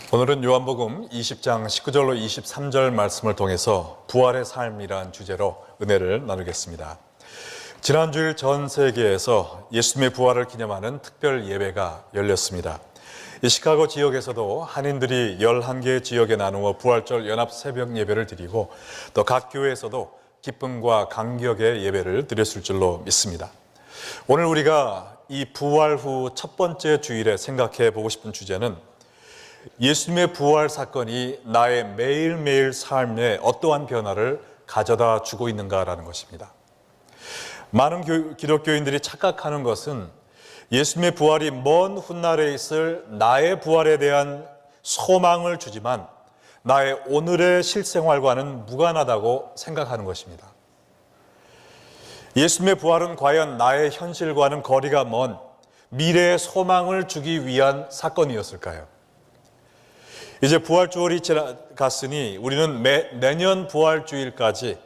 오늘은 요한복음 20장 19절로 23절 말씀을 통해서 부활의 삶이란 주제로 은혜를 나누겠습니다. 지난 주일 전 세계에서 예수님의 부활을 기념하는 특별 예배가 열렸습니다. 이 시카고 지역에서도 한인들이 11개 지역에 나누어 부활절 연합 새벽 예배를 드리고 또 각 교회에서도 기쁨과 감격의 예배를 드렸을 줄로 믿습니다. 오늘 우리가 이 부활 후 첫 번째 주일에 생각해 보고 싶은 주제는 예수님의 부활 사건이 나의 매일매일 삶에 어떠한 변화를 가져다 주고 있는가라는 것입니다. 많은 기독교인들이 착각하는 것은 예수님의 부활이 먼 훗날에 있을 나의 부활에 대한 소망을 주지만 나의 오늘의 실생활과는 무관하다고 생각하는 것입니다. 예수님의 부활은 과연 나의 현실과는 거리가 먼 미래의 소망을 주기 위한 사건이었을까요? 이제 부활주일이 지나갔으니 우리는 내년 부활주일까지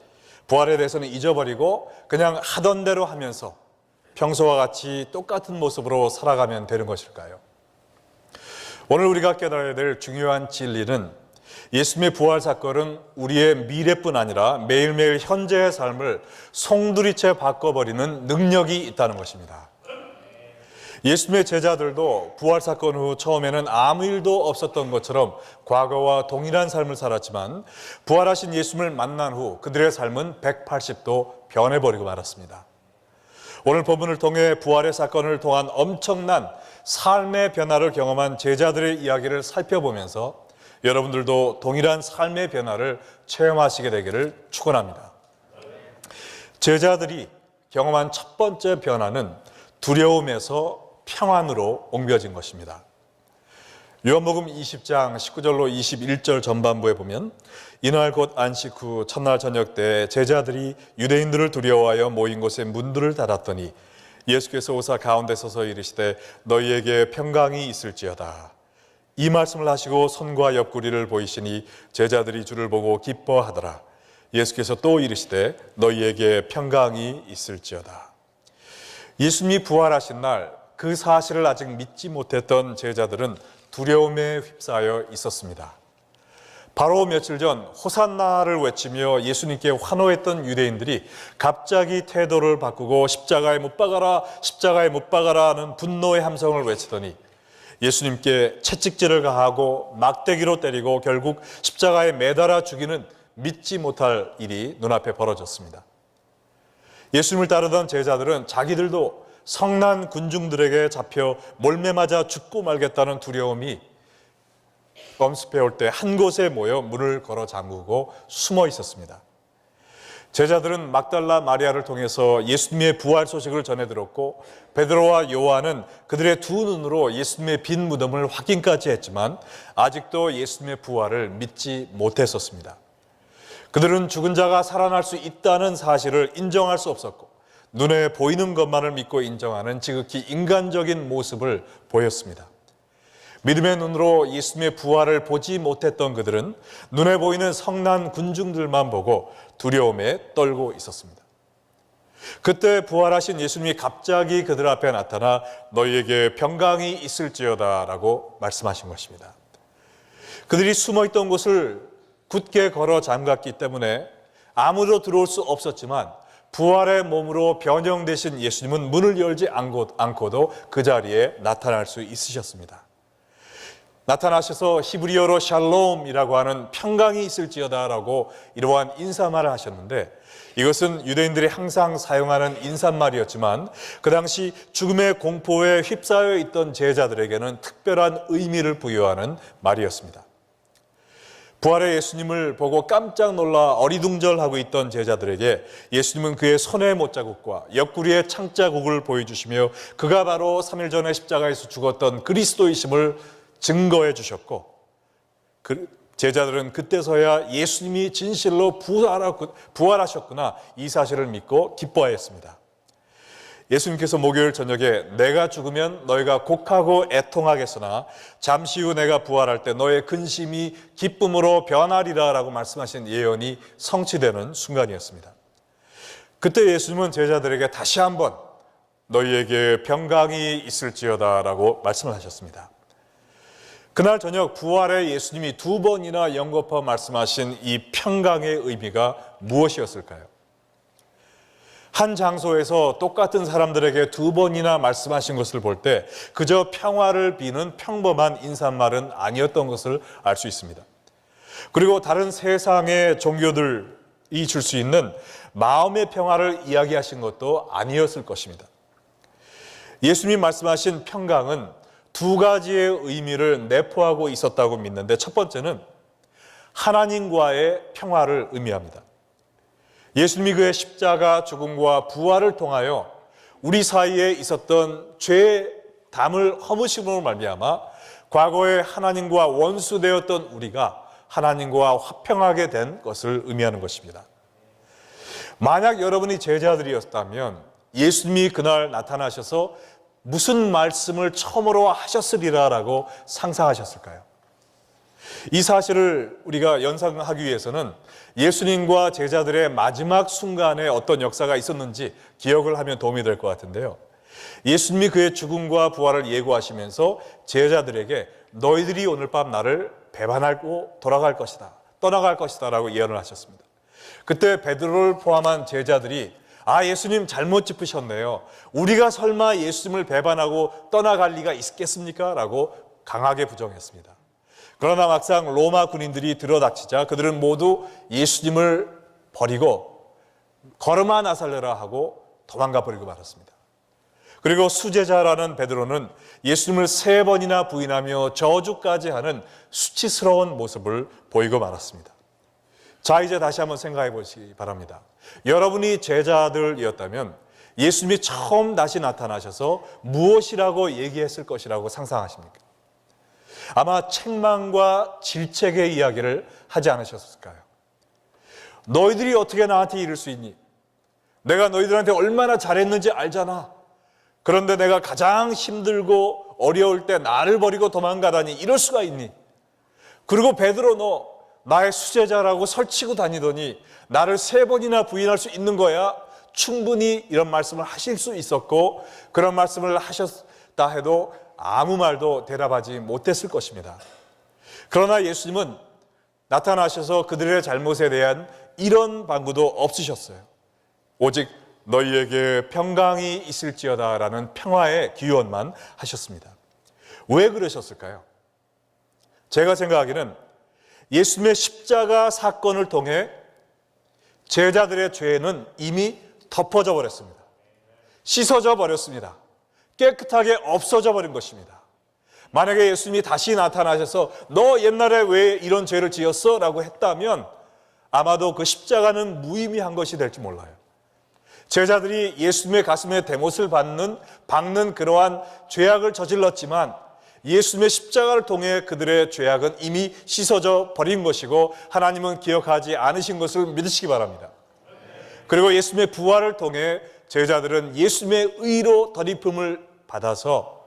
부활에 대해서는 잊어버리고 그냥 하던 대로 하면서 평소와 같이 똑같은 모습으로 살아가면 되는 것일까요? 오늘 우리가 깨달아야 될 중요한 진리는 예수님의 부활 사건은 우리의 미래뿐 아니라 매일매일 현재의 삶을 송두리째 바꿔버리는 능력이 있다는 것입니다. 예수님의 제자들도 부활 사건 후 처음에는 아무 일도 없었던 것처럼 과거와 동일한 삶을 살았지만 부활하신 예수님을 만난 후 그들의 삶은 180도 변해버리고 말았습니다. 오늘 본문을 통해 부활의 사건을 통한 엄청난 삶의 변화를 경험한 제자들의 이야기를 살펴보면서 여러분들도 동일한 삶의 변화를 체험하시게 되기를 축원합니다. 제자들이 경험한 첫 번째 변화는 두려움에서 평안으로 옮겨진 것입니다. 요한복음 20장 19절로 21절 전반부에 보면 이날 곧 안식 후 첫날 저녁 때 제자들이 유대인들을 두려워하여 모인 곳에 문들을 닫았더니 예수께서 오사 가운데 서서 이르시되 너희에게 평강이 있을지어다. 이 말씀을 하시고 손과 옆구리를 보이시니 제자들이 주를 보고 기뻐하더라. 예수께서 또 이르시되 너희에게 평강이 있을지어다. 예수님이 부활하신 날 그 사실을 아직 믿지 못했던 제자들은 두려움에 휩싸여 있었습니다. 바로 며칠 전 호산나를 외치며 예수님께 환호했던 유대인들이 갑자기 태도를 바꾸고 십자가에 못 박아라, 십자가에 못 박아라 하는 분노의 함성을 외치더니 예수님께 채찍질을 가하고 막대기로 때리고 결국 십자가에 매달아 죽이는 믿지 못할 일이 눈앞에 벌어졌습니다. 예수님을 따르던 제자들은 자기들도 성난 군중들에게 잡혀 몰매 맞아 죽고 말겠다는 두려움이 엄습해 올 때 한 곳에 모여 문을 걸어 잠그고 숨어 있었습니다. 제자들은 막달라 마리아를 통해서 예수님의 부활 소식을 전해 들었고 베드로와 요한은 그들의 두 눈으로 예수님의 빈 무덤을 확인까지 했지만 아직도 예수님의 부활을 믿지 못했었습니다. 그들은 죽은 자가 살아날 수 있다는 사실을 인정할 수 없었고 눈에 보이는 것만을 믿고 인정하는 지극히 인간적인 모습을 보였습니다. 믿음의 눈으로 예수님의 부활을 보지 못했던 그들은 눈에 보이는 성난 군중들만 보고 두려움에 떨고 있었습니다. 그때 부활하신 예수님이 갑자기 그들 앞에 나타나 너희에게 평강이 있을지어다 라고 말씀하신 것입니다. 그들이 숨어있던 곳을 굳게 걸어 잠갔기 때문에 아무도 들어올 수 없었지만 부활의 몸으로 변형되신 예수님은 문을 열지 않고도 그 자리에 나타날 수 있으셨습니다. 나타나셔서 히브리어로 샬롬이라고 하는 평강이 있을지어다 라고 이러한 인사말을 하셨는데 이것은 유대인들이 항상 사용하는 인사말이었지만 그 당시 죽음의 공포에 휩싸여 있던 제자들에게는 특별한 의미를 부여하는 말이었습니다. 부활의 예수님을 보고 깜짝 놀라 어리둥절하고 있던 제자들에게 예수님은 그의 손의 못자국과 옆구리의 창자국을 보여주시며 그가 바로 3일 전에 십자가에서 죽었던 그리스도이심을 증거해 주셨고 제자들은 그때서야 예수님이 진실로 부활하셨구나 이 사실을 믿고 기뻐하였습니다. 예수님께서 목요일 저녁에 내가 죽으면 너희가 곡하고 애통하겠으나 잠시 후 내가 부활할 때 너의 근심이 기쁨으로 변하리라 라고 말씀하신 예언이 성취되는 순간이었습니다. 그때 예수님은 제자들에게 다시 한번 너희에게 평강이 있을지어다 라고 말씀을 하셨습니다. 그날 저녁 부활의 예수님이 두 번이나 연거푸 말씀하신 이 평강의 의미가 무엇이었을까요? 한 장소에서 똑같은 사람들에게 두 번이나 말씀하신 것을 볼 때 그저 평화를 비는 평범한 인사말은 아니었던 것을 알 수 있습니다. 그리고 다른 세상의 종교들이 줄 수 있는 마음의 평화를 이야기하신 것도 아니었을 것입니다. 예수님이 말씀하신 평강은 두 가지의 의미를 내포하고 있었다고 믿는데, 첫 번째는 하나님과의 평화를 의미합니다. 예수님이 그의 십자가 죽음과 부활을 통하여 우리 사이에 있었던 죄의 담을 허무심으로 말미암아 과거에 하나님과 원수되었던 우리가 하나님과 화평하게 된 것을 의미하는 것입니다. 만약 여러분이 제자들이었다면 예수님이 그날 나타나셔서 무슨 말씀을 처음으로 하셨으리라라고 상상하셨을까요? 이 사실을 우리가 연상하기 위해서는 예수님과 제자들의 마지막 순간에 어떤 역사가 있었는지 기억을 하면 도움이 될 것 같은데요. 예수님이 그의 죽음과 부활을 예고하시면서 제자들에게 너희들이 오늘 밤 나를 배반하고 돌아갈 것이다, 떠나갈 것이다 라고 예언을 하셨습니다. 그때 베드로를 포함한 제자들이 예수님 잘못 짚으셨네요. 우리가 설마 예수님을 배반하고 떠나갈 리가 있겠습니까? 라고 강하게 부정했습니다. 그러나 막상 로마 군인들이 들어닥치자 그들은 모두 예수님을 버리고 걸음아 나살려라 하고 도망가 버리고 말았습니다. 그리고 수제자라는 베드로는 예수님을 3번이나 부인하며 저주까지 하는 수치스러운 모습을 보이고 말았습니다. 자, 이제 다시 한번 생각해 보시기 바랍니다. 여러분이 제자들이었다면 예수님이 처음 다시 나타나셔서 무엇이라고 얘기했을 것이라고 상상하십니까? 아마 책망과 질책의 이야기를 하지 않으셨을까요? 너희들이 어떻게 나한테 이럴 수 있니? 내가 너희들한테 얼마나 잘했는지 알잖아. 그런데 내가 가장 힘들고 어려울 때 나를 버리고 도망가다니 이럴 수가 있니? 그리고 베드로, 너 나의 수제자라고 설치고 다니더니 나를 3번이나 부인할 수 있는 거야? 충분히 이런 말씀을 하실 수 있었고, 그런 말씀을 하셨다 해도 아무 말도 대답하지 못했을 것입니다. 그러나 예수님은 나타나셔서 그들의 잘못에 대한 이런 방구도 없으셨어요. 오직 너희에게 평강이 있을지어다 라는 평화의 기원만 하셨습니다. 왜 그러셨을까요? 제가 생각하기는 예수님의 십자가 사건을 통해 제자들의 죄는 이미 덮어져 버렸습니다. 씻어져 버렸습니다. 깨끗하게 없어져 버린 것입니다. 만약에 예수님이 다시 나타나셔서 너 옛날에 왜 이런 죄를 지었어? 라고 했다면 아마도 그 십자가는 무의미한 것이 될지 몰라요. 제자들이 예수님의 가슴에 대못을 박는 그러한 죄악을 저질렀지만 예수님의 십자가를 통해 그들의 죄악은 이미 씻어져 버린 것이고 하나님은 기억하지 않으신 것을 믿으시기 바랍니다. 그리고 예수님의 부활을 통해 제자들은 예수님의 의로 덧입음을 받아서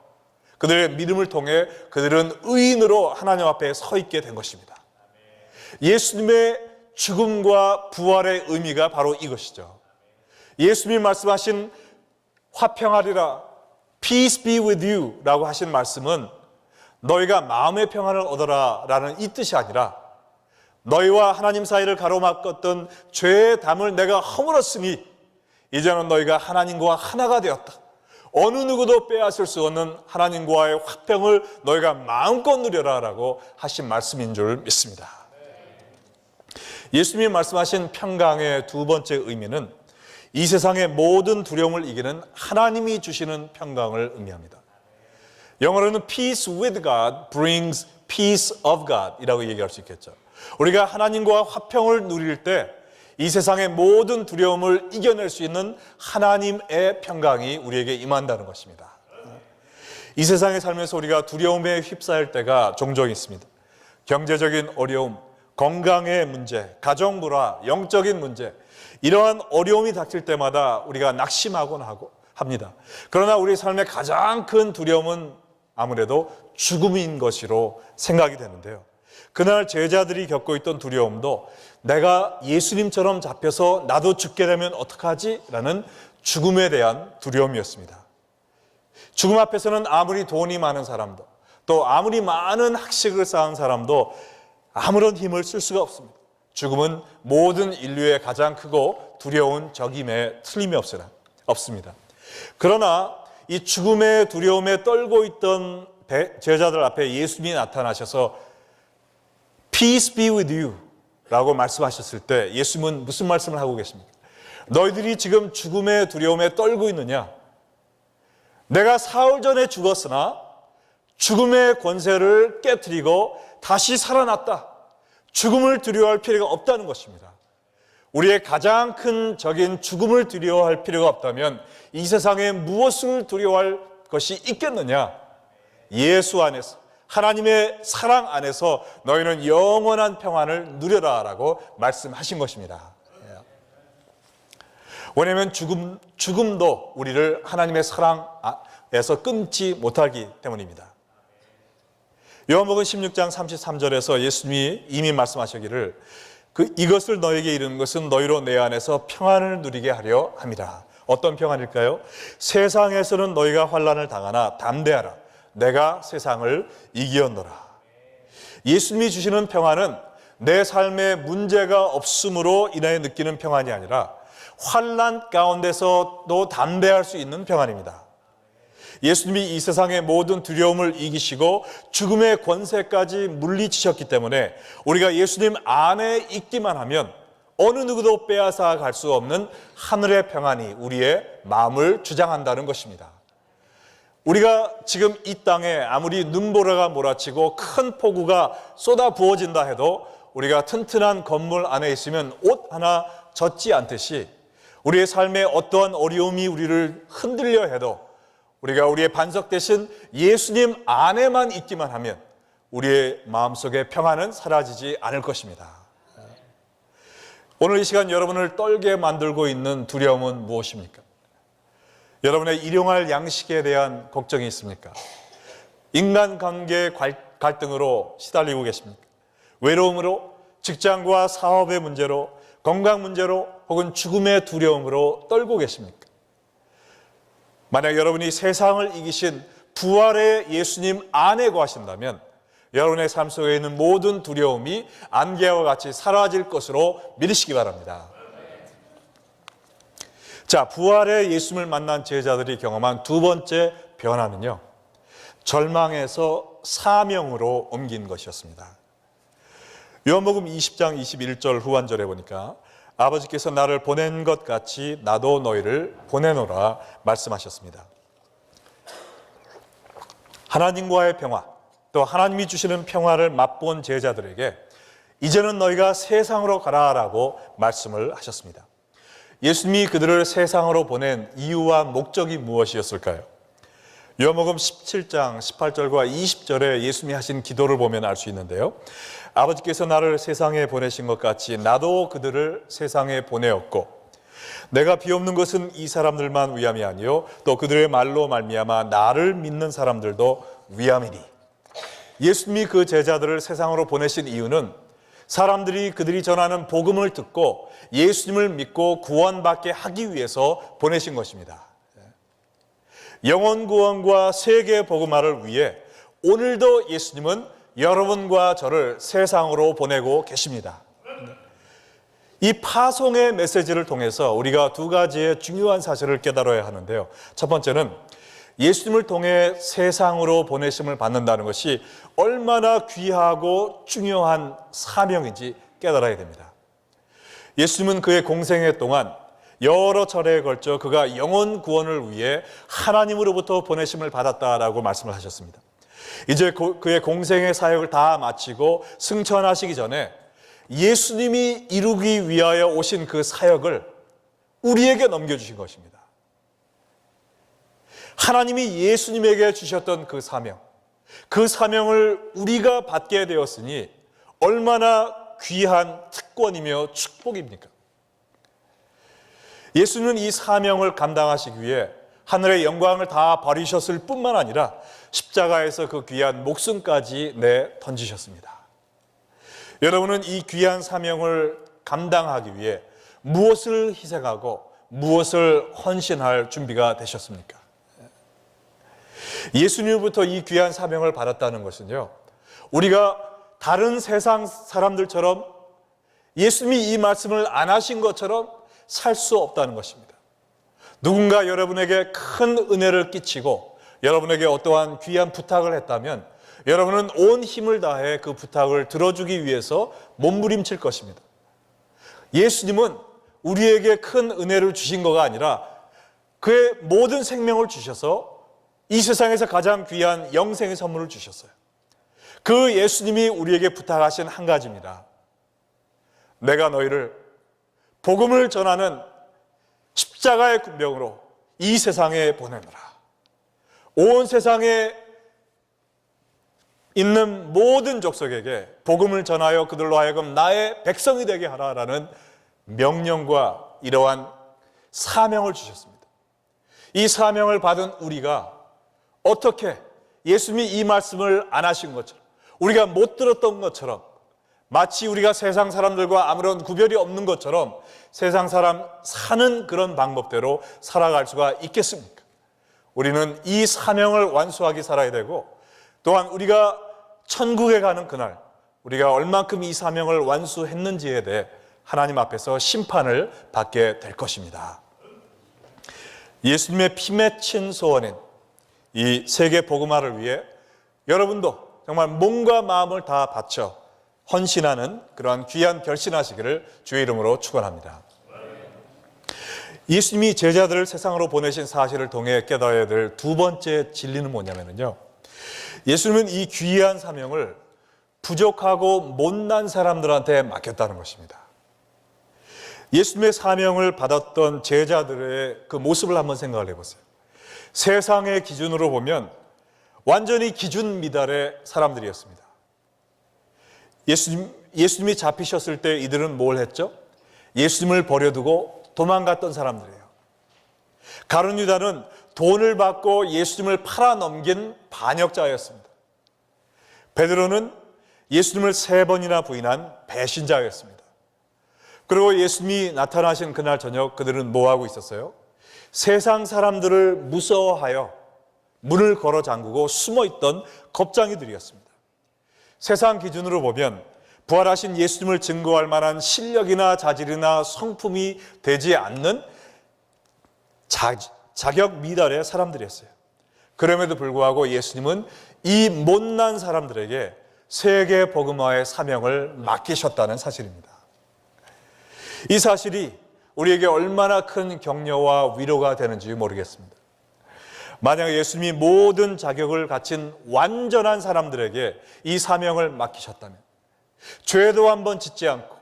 그들의 믿음을 통해 그들은 의인으로 하나님 앞에 서 있게 된 것입니다. 예수님의 죽음과 부활의 의미가 바로 이것이죠. 예수님이 말씀하신 화평하리라, Peace be with you 라고 하신 말씀은 너희가 마음의 평안을 얻어라 라는 이 뜻이 아니라 너희와 하나님 사이를 가로막았던 죄의 담을 내가 허물었으니 이제는 너희가 하나님과 하나가 되었다. 어느 누구도 빼앗을 수 없는 하나님과의 화평을 너희가 마음껏 누려라 라고 하신 말씀인 줄 믿습니다. 예수님이 말씀하신 평강의 두 번째 의미는 이 세상의 모든 두려움을 이기는 하나님이 주시는 평강을 의미합니다. 영어로는 Peace with God brings peace of God 이라고 얘기할 수 있겠죠. 우리가 하나님과 화평을 누릴 때 이 세상의 모든 두려움을 이겨낼 수 있는 하나님의 평강이 우리에게 임한다는 것입니다. 이 세상에 살면서 우리가 두려움에 휩싸일 때가 종종 있습니다. 경제적인 어려움, 건강의 문제, 가정불화, 영적인 문제, 이러한 어려움이 닥칠 때마다 우리가 낙심하곤 합니다. 그러나 우리 삶의 가장 큰 두려움은 아무래도 죽음인 것으로 생각이 되는데요. 그날 제자들이 겪고 있던 두려움도 내가 예수님처럼 잡혀서 나도 죽게 되면 어떡하지? 라는 죽음에 대한 두려움이었습니다. 죽음 앞에서는 아무리 돈이 많은 사람도, 또 아무리 많은 학식을 쌓은 사람도 아무런 힘을 쓸 수가 없습니다. 죽음은 모든 인류의 가장 크고 두려운 적임에 틀림이 없습니다. 그러나 이 죽음의 두려움에 떨고 있던 제자들 앞에 예수님이 나타나셔서 Peace be with you 라고 말씀하셨을 때 예수님은 무슨 말씀을 하고 계십니까? 너희들이 지금 죽음의 두려움에 떨고 있느냐? 내가 사흘 전에 죽었으나 죽음의 권세를 깨트리고 다시 살아났다. 죽음을 두려워할 필요가 없다는 것입니다. 우리의 가장 큰 적인 죽음을 두려워할 필요가 없다면 이 세상에 무엇을 두려워할 것이 있겠느냐? 예수 안에서, 하나님의 사랑 안에서 너희는 영원한 평안을 누려라 라고 말씀하신 것입니다. 왜냐하면 죽음도 우리를 하나님의 사랑에서 끊지 못하기 때문입니다. 요한복음 16장 33절에서 예수님이 이미 말씀하시기를 이것을 너에게 이르는 것은 너희로 내 안에서 평안을 누리게 하려 함이라. 어떤 평안일까요? 세상에서는 너희가 환난을 당하나 담대하라. 내가 세상을 이기었노라. 예수님이 주시는 평안은 내 삶에 문제가 없음으로 인하여 느끼는 평안이 아니라 환난 가운데서도 담대할 수 있는 평안입니다. 예수님이 이 세상의 모든 두려움을 이기시고 죽음의 권세까지 물리치셨기 때문에 우리가 예수님 안에 있기만 하면 어느 누구도 빼앗아 갈 수 없는 하늘의 평안이 우리의 마음을 주장한다는 것입니다. 우리가 지금 이 땅에 아무리 눈보라가 몰아치고 큰 폭우가 쏟아 부어진다 해도 우리가 튼튼한 건물 안에 있으면 옷 하나 젖지 않듯이 우리의 삶에 어떠한 어려움이 우리를 흔들려 해도 우리가 우리의 반석 대신 예수님 안에만 있기만 하면 우리의 마음속의 평안은 사라지지 않을 것입니다. 오늘 이 시간 여러분을 떨게 만들고 있는 두려움은 무엇입니까? 여러분의 일용할 양식에 대한 걱정이 있습니까? 인간관계 갈등으로 시달리고 계십니까? 외로움으로, 직장과 사업의 문제로, 건강 문제로 혹은 죽음의 두려움으로 떨고 계십니까? 만약 여러분이 세상을 이기신 부활의 예수님 안에 거하신다면 여러분의 삶 속에 있는 모든 두려움이 안개와 같이 사라질 것으로 믿으시기 바랍니다. 자, 부활의 예수님을 만난 제자들이 경험한 두 번째 변화는요, 절망에서 사명으로 옮긴 것이었습니다. 요한복음 20장 21절 후반절에 보니까 아버지께서 나를 보낸 것 같이 나도 너희를 보내노라 말씀하셨습니다. 하나님과의 평화, 또 하나님이 주시는 평화를 맛본 제자들에게 이제는 너희가 세상으로 가라라고 말씀을 하셨습니다. 예수님이 그들을 세상으로 보낸 이유와 목적이 무엇이었을까요? 요한복음 17장 18절과 20절에 예수님이 하신 기도를 보면 알 수 있는데요, 아버지께서 나를 세상에 보내신 것 같이 나도 그들을 세상에 보내었고 내가 비옵는 것은 이 사람들만 위함이 아니요 또 그들의 말로 말미암아 나를 믿는 사람들도 위함이니. 예수님이 그 제자들을 세상으로 보내신 이유는 사람들이 그들이 전하는 복음을 듣고 예수님을 믿고 구원받게 하기 위해서 보내신 것입니다. 영혼 구원과 세계 복음화를 위해 오늘도 예수님은 여러분과 저를 세상으로 보내고 계십니다. 이 파송의 메시지를 통해서 우리가 두 가지의 중요한 사실을 깨달아야 하는데요, 첫 번째는 예수님을 통해 세상으로 보내심을 받는다는 것이 얼마나 귀하고 중요한 사명인지 깨달아야 됩니다. 예수님은 그의 공생애 동안 여러 차례에 걸쳐 그가 영혼 구원을 위해 하나님으로부터 보내심을 받았다라고 말씀을 하셨습니다. 이제 그의 공생의 사역을 다 마치고 승천하시기 전에 예수님이 이루기 위하여 오신 그 사역을 우리에게 넘겨주신 것입니다. 하나님이 예수님에게 주셨던 그 사명, 그 사명을 우리가 받게 되었으니 얼마나 귀한 특권이며 축복입니까? 예수님은 이 사명을 감당하시기 위해 하늘의 영광을 다 버리셨을 뿐만 아니라 십자가에서 그 귀한 목숨까지 던지셨습니다. 여러분은 이 귀한 사명을 감당하기 위해 무엇을 희생하고 무엇을 헌신할 준비가 되셨습니까? 예수님으로부터 이 귀한 사명을 받았다는 것은요, 우리가 다른 세상 사람들처럼 예수님이 이 말씀을 안 하신 것처럼 살 수 없다는 것입니다. 누군가 여러분에게 큰 은혜를 끼치고 여러분에게 어떠한 귀한 부탁을 했다면 여러분은 온 힘을 다해 그 부탁을 들어주기 위해서 몸부림칠 것입니다. 예수님은 우리에게 큰 은혜를 주신 거가 아니라 그의 모든 생명을 주셔서 이 세상에서 가장 귀한 영생의 선물을 주셨어요. 그 예수님이 우리에게 부탁하신 한 가지입니다. 내가 너희를 복음을 전하는 십자가의 군병으로 이 세상에 보내노라. 온 세상에 있는 모든 족속에게 복음을 전하여 그들로 하여금 나의 백성이 되게 하라라는 명령과 이러한 사명을 주셨습니다. 이 사명을 받은 우리가 어떻게 예수님이 이 말씀을 안 하신 것처럼, 우리가 못 들었던 것처럼, 마치 우리가 세상 사람들과 아무런 구별이 없는 것처럼 세상 사람 사는 그런 방법대로 살아갈 수가 있겠습니까? 우리는 이 사명을 완수하게 살아야 되고, 또한 우리가 천국에 가는 그날 우리가 얼만큼 이 사명을 완수했는지에 대해 하나님 앞에서 심판을 받게 될 것입니다. 예수님의 피 맺힌 소원인 이 세계 복음화를 위해 여러분도 정말 몸과 마음을 다 바쳐 헌신하는 그러한 귀한 결신하시기를 주의 이름으로 축원합니다. 예수님이 제자들을 세상으로 보내신 사실을 통해 깨달아야 될 두 번째 진리는 뭐냐면요, 예수님은 이 귀한 사명을 부족하고 못난 사람들한테 맡겼다는 것입니다. 예수님의 사명을 받았던 제자들의 그 모습을 한번 생각을 해보세요. 세상의 기준으로 보면 완전히 기준 미달의 사람들이었습니다. 예수님이 잡히셨을 때 이들은 뭘 했죠? 예수님을 버려두고 도망갔던 사람들이에요. 가룟 유다는 돈을 받고 예수님을 팔아넘긴 반역자였습니다. 베드로는 예수님을 3번이나 부인한 배신자였습니다. 그리고 예수님이 나타나신 그날 저녁 그들은 뭐하고 있었어요? 세상 사람들을 무서워하여 문을 걸어 잠그고 숨어있던 겁쟁이들이었습니다. 세상 기준으로 보면 부활하신 예수님을 증거할 만한 실력이나 자질이나 성품이 되지 않는 자격 미달의 사람들이었어요. 그럼에도 불구하고 예수님은 이 못난 사람들에게 세계 복음화의 사명을 맡기셨다는 사실입니다. 이 사실이 우리에게 얼마나 큰 격려와 위로가 되는지 모르겠습니다. 만약 예수님이 모든 자격을 갖춘 완전한 사람들에게 이 사명을 맡기셨다면 죄도 한번 짓지 않고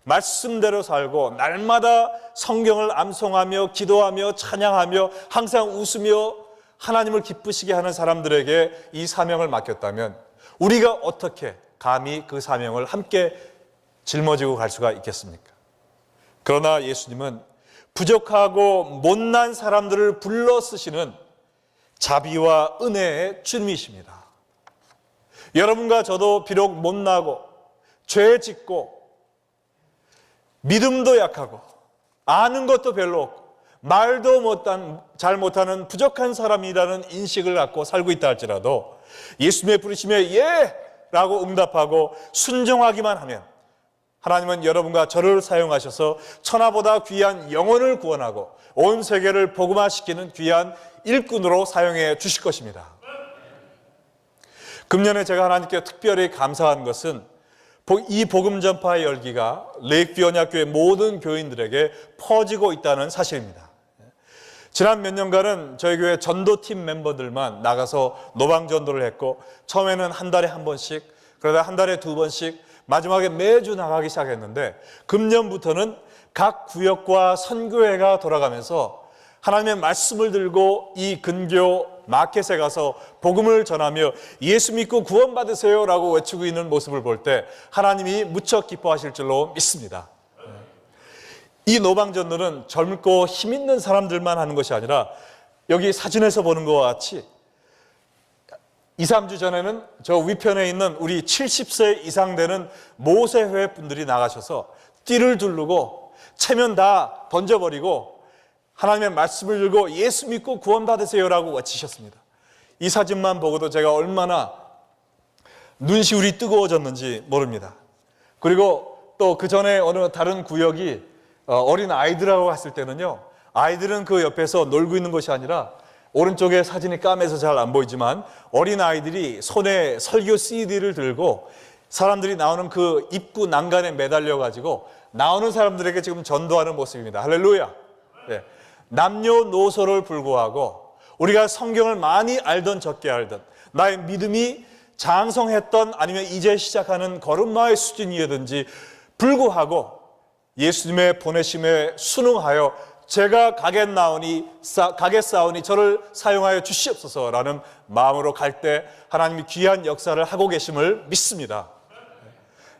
말씀대로 살고 날마다 성경을 암송하며 기도하며 찬양하며 항상 웃으며 하나님을 기쁘시게 하는 사람들에게 이 사명을 맡겼다면 우리가 어떻게 감히 그 사명을 함께 짊어지고 갈 수가 있겠습니까? 그러나 예수님은 부족하고 못난 사람들을 불러 쓰시는 자비와 은혜의 주님이십니다. 여러분과 저도 비록 못나고 죄 짓고 믿음도 약하고 아는 것도 별로 없고 말도 잘 못하는 부족한 사람이라는 인식을 갖고 살고 있다 할지라도 예수님의 부르심에 예! 라고 응답하고 순종하기만 하면 하나님은 여러분과 저를 사용하셔서 천하보다 귀한 영혼을 구원하고 온 세계를 복음화시키는 귀한 일꾼으로 사용해 주실 것입니다. 금년에 제가 하나님께 특별히 감사한 것은 이 복음 전파의 열기가 레이크뷰 언약교회 모든 교인들에게 퍼지고 있다는 사실입니다. 지난 몇 년간은 저희 교회 전도팀 멤버들만 나가서 노방전도를 했고 처음에는 한 달에 한 번씩, 그러다 한 달에 2번씩, 마지막에 매주 나가기 시작했는데 금년부터는 각 구역과 선교회가 돌아가면서 하나님의 말씀을 들고 이 근교 마켓에 가서 복음을 전하며 예수 믿고 구원받으세요 라고 외치고 있는 모습을 볼 때 하나님이 무척 기뻐하실 줄로 믿습니다. 이 노방전도는 젊고 힘있는 사람들만 하는 것이 아니라 여기 사진에서 보는 것과 같이 2, 3주 전에는 저 위편에 있는 우리 70세 이상 되는 모세회 분들이 나가셔서 띠를 두르고 체면 다 던져버리고 하나님의 말씀을 들고 예수 믿고 구원받으세요라고 외치셨습니다. 이 사진만 보고도 제가 얼마나 눈시울이 뜨거워졌는지 모릅니다. 그리고 또 그 전에 어느 다른 구역이 어린 아이들하고 갔을 때는요, 아이들은 그 옆에서 놀고 있는 것이 아니라, 오른쪽에 사진이 까매서 잘 안 보이지만 어린 아이들이 손에 설교 CD를 들고 사람들이 나오는 그 입구 난간에 매달려 가지고 나오는 사람들에게 지금 전도하는 모습입니다. 할렐루야. 네. 남녀노소를 불구하고 우리가 성경을 많이 알던 적게 알던, 나의 믿음이 장성했던 아니면 이제 시작하는 걸음마의 수준이든지 불구하고 예수님의 보내심에 순응하여 제가 가겠사오니 저를 사용하여 주시옵소서라는 마음으로 갈 때 하나님이 귀한 역사를 하고 계심을 믿습니다.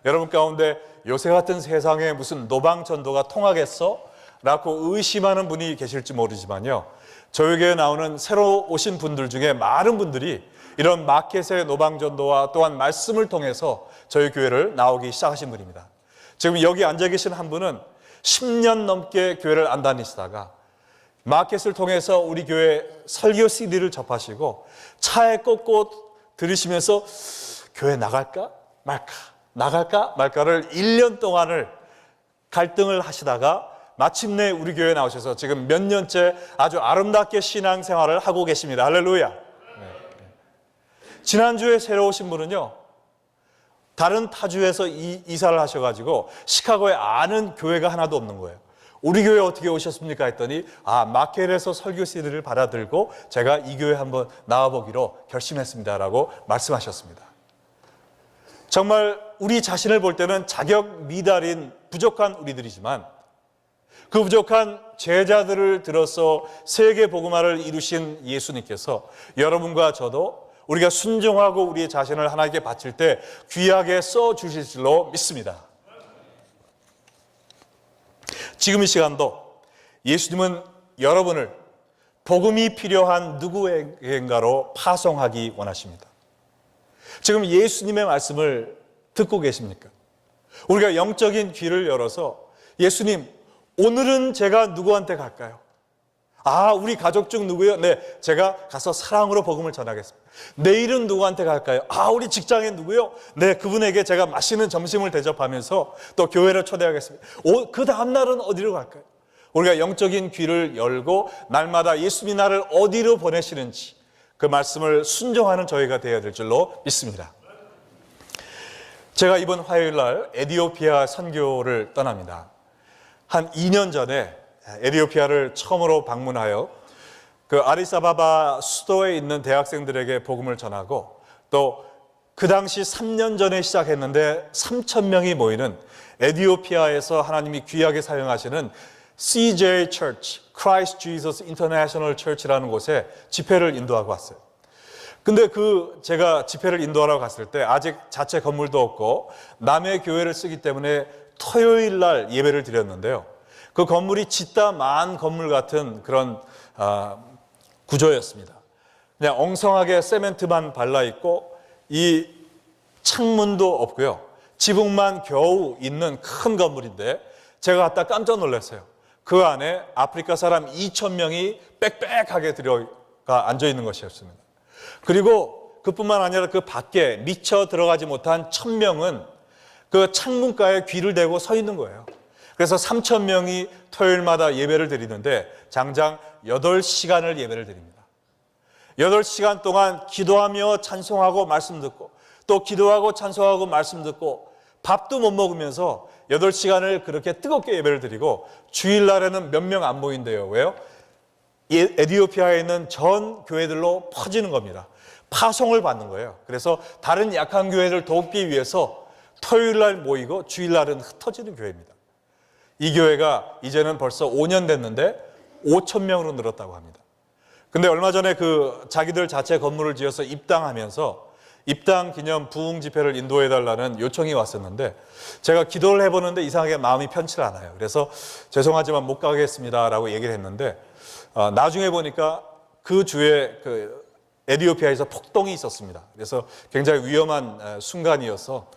여러분 가운데 요새 같은 세상에 무슨 노방전도가 통하겠어? 라고 의심하는 분이 계실지 모르지만요, 저에게 나오는 새로 오신 분들 중에 많은 분들이 이런 마켓의 노방전도와 또한 말씀을 통해서 저희 교회를 나오기 시작하신 분입니다. 지금 여기 앉아 계신 한 분은 10년 넘게 교회를 안 다니시다가 마켓을 통해서 우리 교회 설교 CD를 접하시고 차에 꽂고 들으시면서 교회 나갈까 말까를 1년 동안을 갈등을 하시다가 마침내 우리 교회에 나오셔서 지금 몇 년째 아주 아름답게 신앙생활을 하고 계십니다. 할렐루야. 지난주에 새로 오신 분은요, 다른 타주에서 이사를 하셔가지고 시카고에 아는 교회가 하나도 없는 거예요. 우리 교회 어떻게 오셨습니까? 했더니 마켓에서 설교 CD를 받아들고 제가 이 교회 한번 나와보기로 결심했습니다라고 말씀하셨습니다. 정말 우리 자신을 볼 때는 자격 미달인 부족한 우리들이지만 그 부족한 제자들을 들어서 세계 복음화를 이루신 예수님께서 여러분과 저도 우리가 순종하고 우리의 자신을 하나님께 바칠 때 귀하게 써주실 줄로 믿습니다. 지금 이 시간도 예수님은 여러분을 복음이 필요한 누구에게인가로 파송하기 원하십니다. 지금 예수님의 말씀을 듣고 계십니까? 우리가 영적인 귀를 열어서 예수님, 오늘은 제가 누구한테 갈까요? 우리 가족 중 누구요? 네, 제가 가서 사랑으로 복음을 전하겠습니다. 내일은 누구한테 갈까요? 우리 직장에 누구요? 네, 그분에게 제가 맛있는 점심을 대접하면서 또 교회를 초대하겠습니다. 그 다음날은 어디로 갈까요? 우리가 영적인 귀를 열고 날마다 예수님이 나를 어디로 보내시는지 그 말씀을 순종하는 저희가 되어야 될 줄로 믿습니다. 제가 이번 화요일 날 에티오피아 선교를 떠납니다. 한 2년 전에 에티오피아를 처음으로 방문하여 그 아디스아바바 수도에 있는 대학생들에게 복음을 전하고 또 그 당시 3년 전에 시작했는데 3,000명이 모이는 에티오피아에서 하나님이 귀하게 사용하시는 CJ Church, Christ Jesus International Church라는 곳에 집회를 인도하고 왔어요. 근데 제가 집회를 인도하러 갔을 때 아직 자체 건물도 없고 남의 교회를 쓰기 때문에 토요일 날 예배를 드렸는데요. 그 건물이 짓다 만 건물 같은 그런 구조였습니다. 그냥 엉성하게 세멘트만 발라 있고 이 창문도 없고요. 지붕만 겨우 있는 큰 건물인데 제가 갔다 깜짝 놀랐어요. 그 안에 아프리카 사람 2,000명이 빽빽하게 들어가 앉아 있는 것이었습니다. 그리고 그뿐만 아니라 그 밖에 미처 들어가지 못한 1,000명은 그 창문가에 귀를 대고 서 있는 거예요. 그래서 3,000명이 토요일마다 예배를 드리는데 장장 8시간을 예배를 드립니다. 8시간 동안 기도하며 찬송하고 말씀 듣고 또 기도하고 찬송하고 말씀 듣고 밥도 못 먹으면서 8시간을 그렇게 뜨겁게 예배를 드리고 주일날에는 몇 명 안 모인대요. 왜요? 에티오피아에 있는 전 교회들로 퍼지는 겁니다. 파송을 받는 거예요. 그래서 다른 약한 교회를 돕기 위해서 토요일날 모이고 주일날은 흩어지는 교회입니다. 이 교회가 이제는 벌써 5년 됐는데 5,000명으로 늘었다고 합니다. 근데 얼마 전에 자기들 자체 건물을 지어서 입당하면서 입당 기념 부흥 집회를 인도해달라는 요청이 왔었는데 제가 기도를 해보는데 이상하게 마음이 편치 않아요. 그래서 죄송하지만 못 가겠습니다 라고 얘기를 했는데 나중에 보니까 그 주에 에티오피아에서 폭동이 있었습니다. 그래서 굉장히 위험한 순간이어서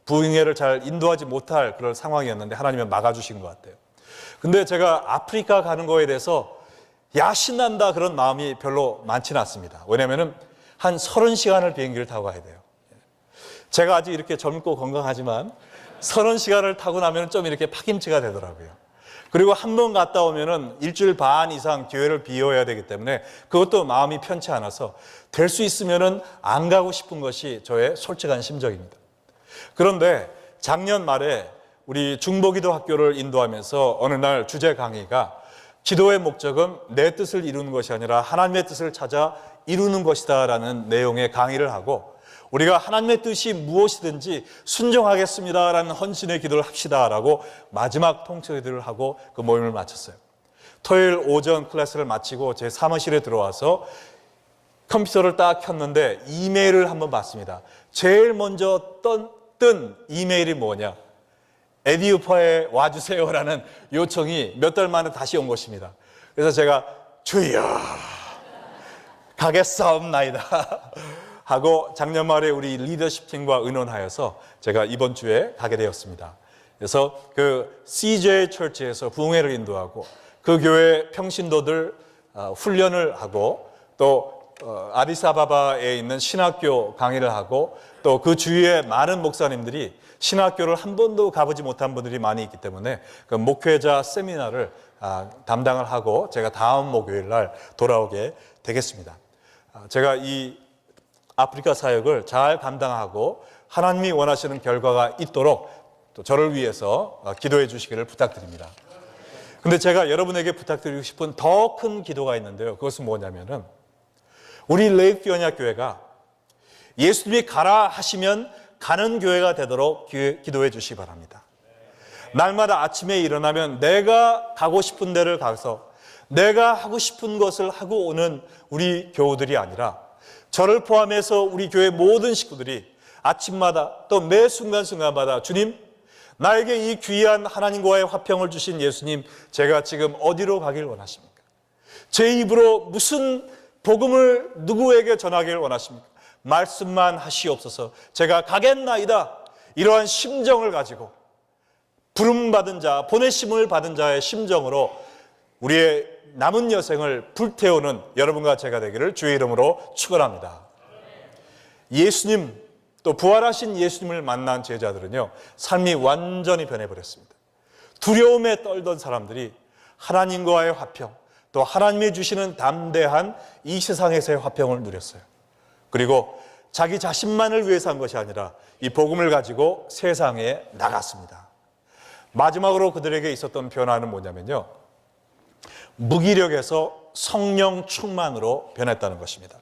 부흥회를 잘 인도하지 못할 그런 상황이었는데 하나님은 막아주신 것 같아요. 근데 제가 아프리카 가는 거에 대해서 신난다 그런 마음이 별로 많지는 않습니다. 왜냐하면 한 30시간을 비행기를 타고 가야 돼요. 제가 아직 이렇게 젊고 건강하지만 30시간을 타고 나면 좀 이렇게 파김치가 되더라고요. 그리고 한 번 갔다 오면은 일주일 반 이상 교회를 비워야 되기 때문에 그것도 마음이 편치 않아서 될 수 있으면은 안 가고 싶은 것이 저의 솔직한 심정입니다. 그런데 작년 말에 우리 중보기도 학교를 인도하면서 어느 날 주제 강의가 기도의 목적은 내 뜻을 이루는 것이 아니라 하나님의 뜻을 찾아 이루는 것이다 라는 내용의 강의를 하고, 우리가 하나님의 뜻이 무엇이든지 순종하겠습니다 라는 헌신의 기도를 합시다 라고 마지막 통치기도를 하고 그 모임을 마쳤어요. 토요일 오전 클래스를 마치고 제 사무실에 들어와서 컴퓨터를 딱 켰는데 이메일을 한번 봤습니다. 제일 먼저 뜬 이메일이 뭐냐, 에디우파에 와주세요라는 요청이 몇 달 만에 다시 온 것입니다. 그래서 제가 주여 가겠사옵나이다 하고 작년 말에 우리 리더십 팀과 의논하여서 제가 이번 주에 가게 되었습니다. 그래서 그 CJ 처치에서 부흥회를 인도하고 그 교회 평신도들 훈련을 하고 또 아디스아바바에 있는 신학교 강의를 하고 또 그 주위에 많은 목사님들이 신학교를 한 번도 가보지 못한 분들이 많이 있기 때문에 그 목회자 세미나를 담당을 하고 제가 다음 목요일 날 돌아오게 되겠습니다. 제가 이 아프리카 사역을 잘 감당하고 하나님이 원하시는 결과가 있도록 또 저를 위해서 기도해 주시기를 부탁드립니다. 근데 제가 여러분에게 부탁드리고 싶은 더 큰 기도가 있는데요. 그것은 뭐냐면은 우리 레이크 언약교회가 예수님이 가라 하시면 가는 교회가 되도록 기도해 주시기 바랍니다. 날마다 아침에 일어나면 내가 가고 싶은 데를 가서 내가 하고 싶은 것을 하고 오는 우리 교우들이 아니라 저를 포함해서 우리 교회 모든 식구들이 아침마다 또 매 순간순간마다 주님, 나에게 이 귀한 하나님과의 화평을 주신 예수님, 제가 지금 어디로 가길 원하십니까? 제 입으로 무슨 복음을 누구에게 전하기를 원하십니까? 말씀만 하시옵소서. 제가 가겠나이다. 이러한 심정을 가지고 부름받은 자, 보내심을 받은 자의 심정으로 우리의 남은 여생을 불태우는 여러분과 제가 되기를 주의 이름으로 축원합니다. 예수님, 또 부활하신 예수님을 만난 제자들은요, 삶이 완전히 변해버렸습니다. 두려움에 떨던 사람들이 하나님과의 화평, 또 하나님이 주시는 담대한 이 세상에서의 화평을 누렸어요. 그리고 자기 자신만을 위해서 한 것이 아니라 이 복음을 가지고 세상에 나갔습니다. 마지막으로 그들에게 있었던 변화는 뭐냐면요, 무기력에서 성령 충만으로 변했다는 것입니다.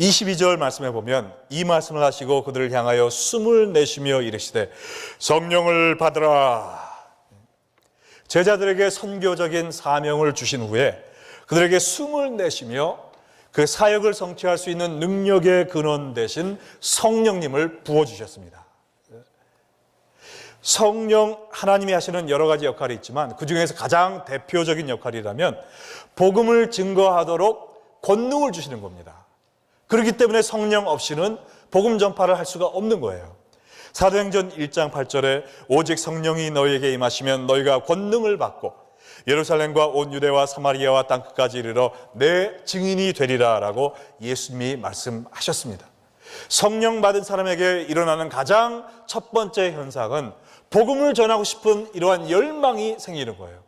22절 말씀해 보면 이 말씀을 하시고 그들을 향하여 숨을 내쉬며 이르시되 성령을 받으라. 제자들에게 선교적인 사명을 주신 후에 그들에게 숨을 내쉬며 그 사역을 성취할 수 있는 능력의 근원 되신 성령님을 부어주셨습니다. 성령, 하나님이 하시는 여러 가지 역할이 있지만 그 중에서 가장 대표적인 역할이라면 복음을 증거하도록 권능을 주시는 겁니다. 그렇기 때문에 성령 없이는 복음 전파를 할 수가 없는 거예요. 사도행전 1장 8절에 오직 성령이 너희에게 임하시면 너희가 권능을 받고 예루살렘과 온 유대와 사마리아와 땅끝까지 이르러 내 증인이 되리라 라고 예수님이 말씀하셨습니다. 성령 받은 사람에게 일어나는 가장 첫 번째 현상은 복음을 전하고 싶은 이러한 열망이 생기는 거예요.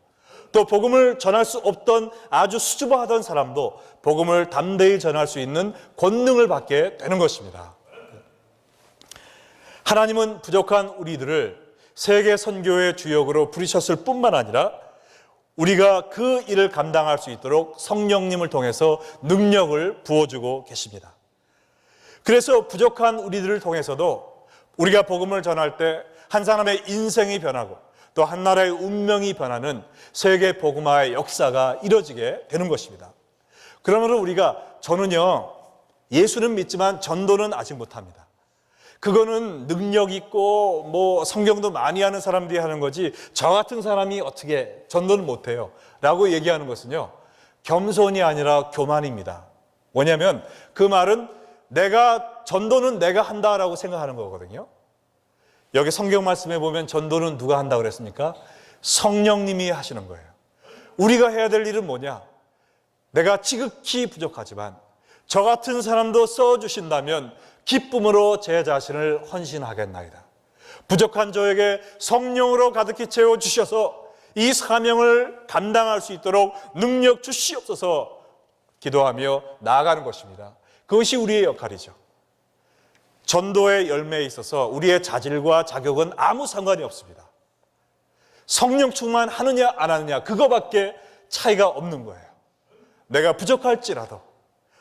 또 복음을 전할 수 없던 아주 수줍어하던 사람도 복음을 담대히 전할 수 있는 권능을 받게 되는 것입니다. 하나님은 부족한 우리들을 세계 선교의 주역으로 부르셨을 뿐만 아니라 우리가 그 일을 감당할 수 있도록 성령님을 통해서 능력을 부어주고 계십니다. 그래서 부족한 우리들을 통해서도 우리가 복음을 전할 때 한 사람의 인생이 변하고 또 한 나라의 운명이 변하는 세계 복음화의 역사가 이뤄지게 되는 것입니다. 그러므로 우리가 저는요, 예수는 믿지만 전도는 아직 못합니다. 그거는 능력 있고 뭐 성경도 많이 하는 사람들이 하는 거지 저 같은 사람이 어떻게 전도는 못해요 라고 얘기하는 것은요, 겸손이 아니라 교만입니다. 뭐냐면 그 말은 전도는 내가 한다라고 생각하는 거거든요. 여기 성경 말씀에 보면 전도는 누가 한다고 그랬습니까? 성령님이 하시는 거예요. 우리가 해야 될 일은 뭐냐? 내가 지극히 부족하지만 저 같은 사람도 써주신다면 기쁨으로 제 자신을 헌신하겠나이다. 부족한 저에게 성령으로 가득히 채워주셔서 이 사명을 감당할 수 있도록 능력 주시옵소서 기도하며 나아가는 것입니다. 그것이 우리의 역할이죠. 전도의 열매에 있어서 우리의 자질과 자격은 아무 상관이 없습니다. 성령 충만하느냐 안 하느냐 그거밖에 차이가 없는 거예요. 내가 부족할지라도,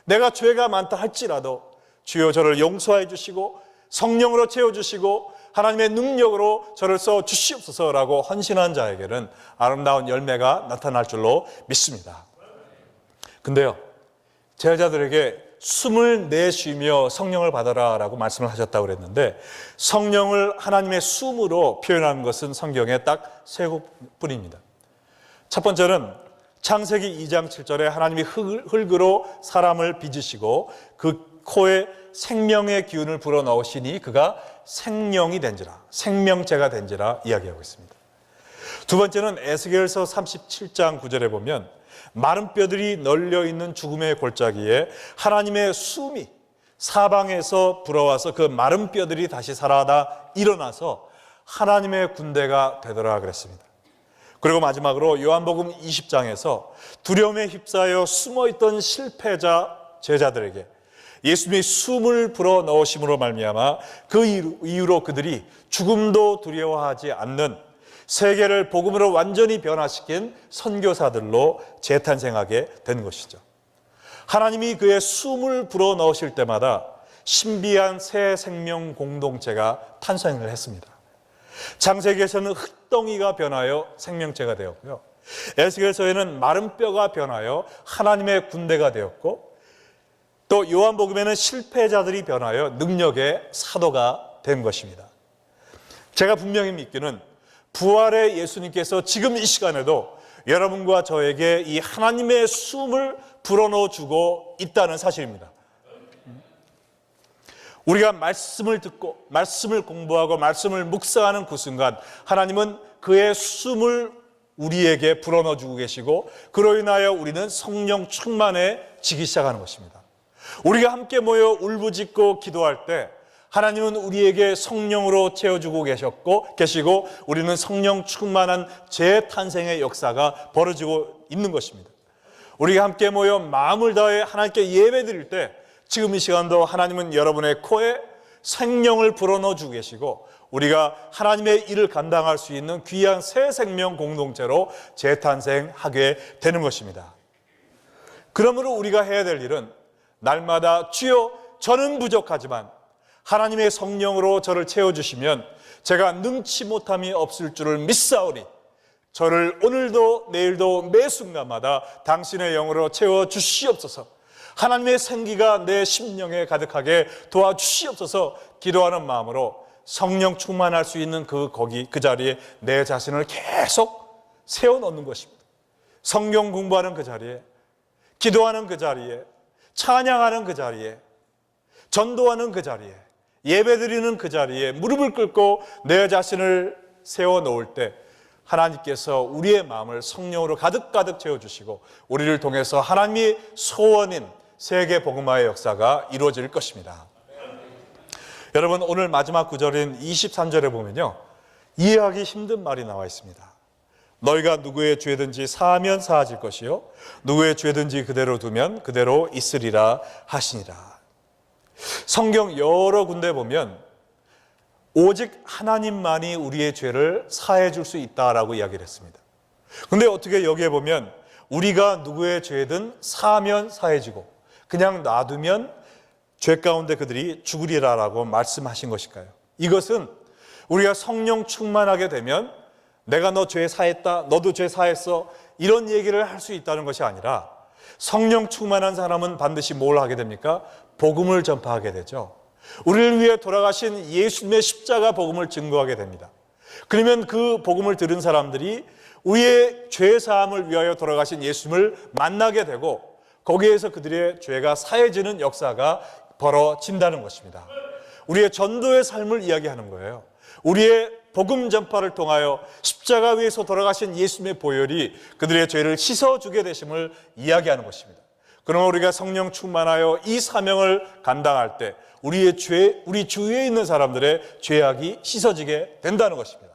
내가 죄가 많다 할지라도 주여 저를 용서해 주시고 성령으로 채워주시고 하나님의 능력으로 저를 써 주시옵소서라고 헌신한 자에게는 아름다운 열매가 나타날 줄로 믿습니다. 근데요, 제자들에게 숨을 내쉬며 성령을 받아라 라고 말씀을 하셨다고 그랬는데, 성령을 하나님의 숨으로 표현하는 것은 성경에 딱 세 곳뿐입니다. 첫 번째는 창세기 2장 7절에 하나님이 흙으로 사람을 빚으시고 그 코에 생명의 기운을 불어넣으시니 그가 생명이 된지라, 생명체가 된지라 이야기하고 있습니다. 두 번째는 에스겔서 37장 9절에 보면 마른 뼈들이 널려있는 죽음의 골짜기에 하나님의 숨이 사방에서 불어와서 그 마른 뼈들이 다시 살아나 일어나서 하나님의 군대가 되더라 그랬습니다. 그리고 마지막으로 요한복음 20장에서 두려움에 휩싸여 숨어있던 실패자 제자들에게 예수님이 숨을 불어넣으심으로 말미암아 그 이후로 그들이 죽음도 두려워하지 않는 세계를 복음으로 완전히 변화시킨 선교사들로 재탄생하게 된 것이죠. 하나님이 그의 숨을 불어넣으실 때마다 신비한 새 생명 공동체가 탄생을 했습니다. 창세기에서는 흙덩이가 변하여 생명체가 되었고요, 에스겔서에는 마른 뼈가 변하여 하나님의 군대가 되었고, 또 요한복음에는 실패자들이 변하여 능력의 사도가 된 것입니다. 제가 분명히 믿기는 부활의 예수님께서 지금 이 시간에도 여러분과 저에게 이 하나님의 숨을 불어넣어 주고 있다는 사실입니다. 우리가 말씀을 듣고 말씀을 공부하고 말씀을 묵상하는 그 순간 하나님은 그의 숨을 우리에게 불어넣어 주고 계시고, 그로 인하여 우리는 성령 충만해지기 시작하는 것입니다. 우리가 함께 모여 울부짖고 기도할 때 하나님은 우리에게 성령으로 채워주고 계시고 우리는 성령 충만한 재탄생의 역사가 벌어지고 있는 것입니다. 우리가 함께 모여 마음을 다해 하나님께 예배드릴 때 지금 이 시간도 하나님은 여러분의 코에 생명을 불어넣어 주고 계시고 우리가 하나님의 일을 감당할 수 있는 귀한 새 생명 공동체로 재탄생하게 되는 것입니다. 그러므로 우리가 해야 될 일은 날마다 주여 저는 부족하지만 하나님의 성령으로 저를 채워주시면 제가 능치 못함이 없을 줄을 믿사오니 저를 오늘도 내일도 매 순간마다 당신의 영으로 채워주시옵소서, 하나님의 생기가 내 심령에 가득하게 도와주시옵소서 기도하는 마음으로 성령 충만할 수 있는 그 자리에 내 자신을 계속 세워놓는 것입니다. 성경 공부하는 그 자리에, 기도하는 그 자리에, 찬양하는 그 자리에, 전도하는 그 자리에, 예배드리는 그 자리에 무릎을 꿇고 내 자신을 세워놓을 때 하나님께서 우리의 마음을 성령으로 가득가득 채워주시고 우리를 통해서 하나님이 소원인 세계 복음화의 역사가 이루어질 것입니다. 여러분, 오늘 마지막 구절인 23절에 보면요, 이해하기 힘든 말이 나와 있습니다. 너희가 누구의 죄든지 사하면 사하질 것이요 누구의 죄든지 그대로 두면 그대로 있으리라 하시니라. 성경 여러 군데 보면 오직 하나님만이 우리의 죄를 사해 줄 수 있다라고 이야기를 했습니다. 그런데 어떻게 여기에 보면 우리가 누구의 죄든 사하면 사해지고 그냥 놔두면 죄 가운데 그들이 죽으리라라고 말씀하신 것일까요? 이것은 우리가 성령 충만하게 되면 내가 너 죄 사했다, 너도 죄 사했어, 이런 얘기를 할 수 있다는 것이 아니라 성령 충만한 사람은 반드시 뭘 하게 됩니까? 복음을 전파하게 되죠. 우리를 위해 돌아가신 예수님의 십자가 복음을 증거하게 됩니다. 그러면 그 복음을 들은 사람들이 우리의 죄 사함을 위하여 돌아가신 예수님을 만나게 되고 거기에서 그들의 죄가 사해지는 역사가 벌어진다는 것입니다. 우리의 전도의 삶을 이야기하는 거예요. 우리의 복음 전파를 통하여 십자가 위에서 돌아가신 예수님의 보혈이 그들의 죄를 씻어주게 되심을 이야기하는 것입니다. 그러나 우리가 성령 충만하여 이 사명을 감당할 때 우리 주위에 있는 사람들의 죄악이 씻어지게 된다는 것입니다.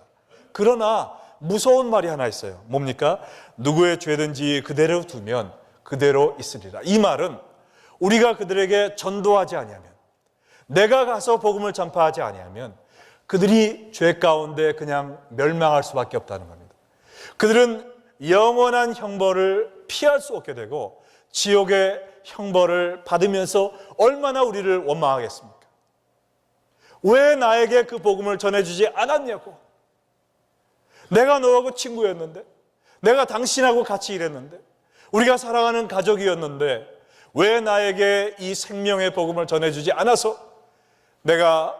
그러나 무서운 말이 하나 있어요. 뭡니까? 누구의 죄든지 그대로 두면 그대로 있으리라. 이 말은 우리가 그들에게 전도하지 아니하면, 내가 가서 복음을 전파하지 아니하면 그들이 죄 가운데 그냥 멸망할 수밖에 없다는 겁니다. 그들은 영원한 형벌을 피할 수 없게 되고 지옥의 형벌을 받으면서 얼마나 우리를 원망하겠습니까? 왜 나에게 그 복음을 전해주지 않았냐고. 내가 너하고 친구였는데, 내가 당신하고 같이 일했는데, 우리가 사랑하는 가족이었는데 왜 나에게 이 생명의 복음을 전해주지 않아서 내가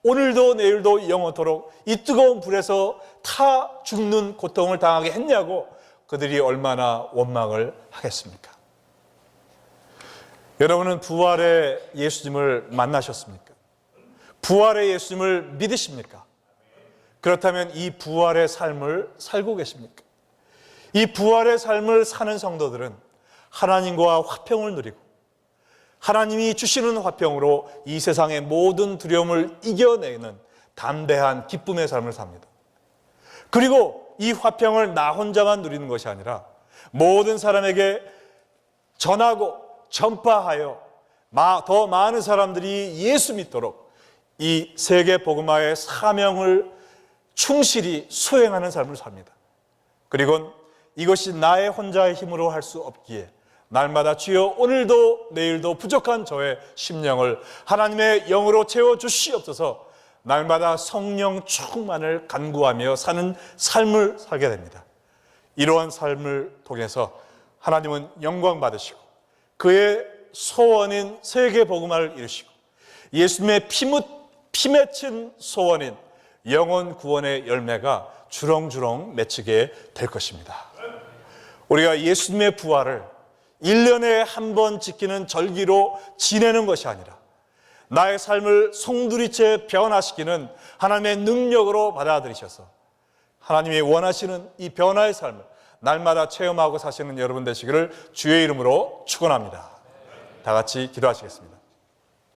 오늘도 내일도 영원토록 이 뜨거운 불에서 타 죽는 고통을 당하게 했냐고 그들이 얼마나 원망을 하겠습니까? 여러분은 부활의 예수님을 만나셨습니까? 부활의 예수님을 믿으십니까? 그렇다면 이 부활의 삶을 살고 계십니까? 이 부활의 삶을 사는 성도들은 하나님과 화평을 누리고 하나님이 주시는 화평으로 이 세상의 모든 두려움을 이겨내는 담대한 기쁨의 삶을 삽니다. 그리고 이 화평을 나 혼자만 누리는 것이 아니라 모든 사람에게 전하고 전파하여 더 많은 사람들이 예수 믿도록 이 세계 복음화의 사명을 충실히 수행하는 삶을 삽니다. 그리고 이것이 나의 혼자의 힘으로 할 수 없기에 날마다 주여 오늘도 내일도 부족한 저의 심령을 하나님의 영으로 채워주시옵소서 날마다 성령 충만을 간구하며 사는 삶을 살게 됩니다. 이러한 삶을 통해서 하나님은 영광 받으시고 그의 소원인 세계 복음화를 이루시고 예수님의 피 맺힌 소원인 영혼 구원의 열매가 주렁주렁 맺히게 될 것입니다. 우리가 예수님의 부활을 1년에 한 번 지키는 절기로 지내는 것이 아니라 나의 삶을 송두리째 변화시키는 하나님의 능력으로 받아들이셔서 하나님이 원하시는 이 변화의 삶을 날마다 체험하고 사시는 여러분 되시기를 주의 이름으로 축원합니다. 다 같이 기도하시겠습니다.